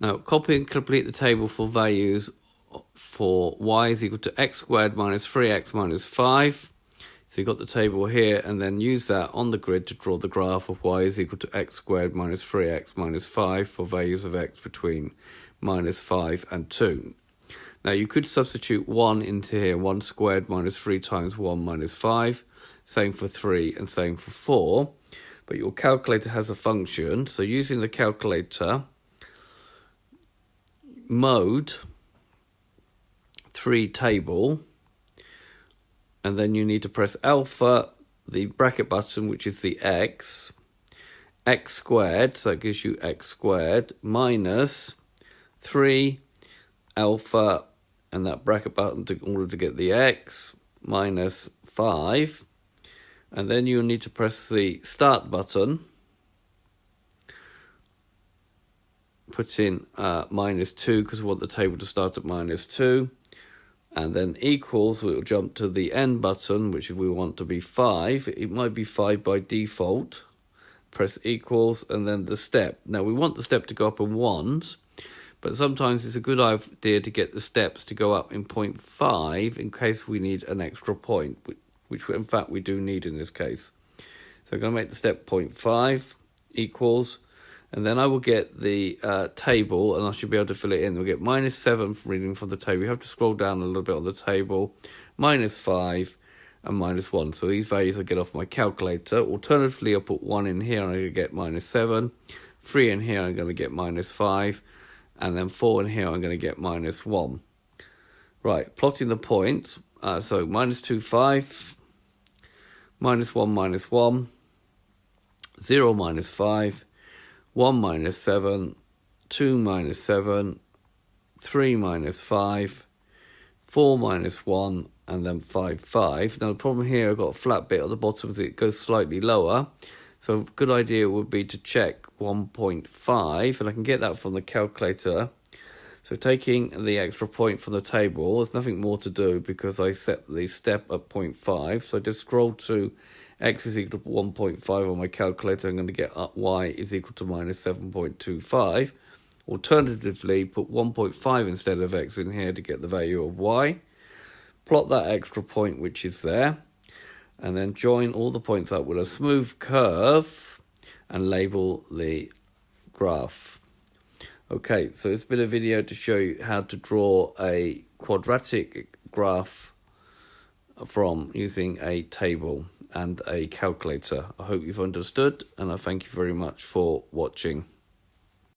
Now, copy and complete the table for values for y is equal to x squared minus 3x minus 5. So you've got the table here, and then use that on the grid to draw the graph of y is equal to x squared minus 3x minus 5 for values of x between minus 5 and 2. Now you could substitute 1 into here, 1 squared minus 3 times 1 minus 5. Same for 3 and same for 4. But your calculator has a function, so using the calculator, mode 3 table, and then you need to press alpha, the bracket button, which is the x squared, so that gives you x squared, minus 3 alpha, and that bracket button in order to get the x, minus 5, and then you'll need to press the start button, put in minus 2 because we want the table to start at minus 2, and then equals, we'll jump to the end button, which we want to be 5. It might be 5 by default. Press equals, and then the step. Now, we want the step to go up in ones, but sometimes it's a good idea to get the steps to go up in 0.5 in case we need an extra point, which in fact we do need in this case. So I'm going to make the step 0.5 equals, and then I will get the table, and I should be able to fill it in. We'll get minus 7 from reading from the table. You have to scroll down a little bit on the table. Minus 5 and minus 1. So these values I get off my calculator. Alternatively, I'll put 1 in here and I'm going to get minus 7. 3 in here, I'm going to get minus 5. And then 4 in here, I'm going to get minus 1. Right, plotting the points. So minus 2, 5. Minus 1, minus 1. 0, minus 5. 1 minus 7, 2 minus 7, 3 minus 5, 4 minus 1, and then 5, 5. Now the problem here, I've got a flat bit at the bottom, so it goes slightly lower. So a good idea would be to check 1.5, and I can get that from the calculator. So taking the extra point from the table, there's nothing more to do because I set the step at 0.5. So I just scroll to x is equal to 1.5 on my calculator. I'm going to get y is equal to minus 7.25. Alternatively, put 1.5 instead of x in here to get the value of y. Plot that extra point which is there. And then join all the points up with a smooth curve and label the graph. Okay, so it's been a video to show you how to draw a quadratic graph from using a table and a calculator. I hope you've understood, and I thank you very much for watching.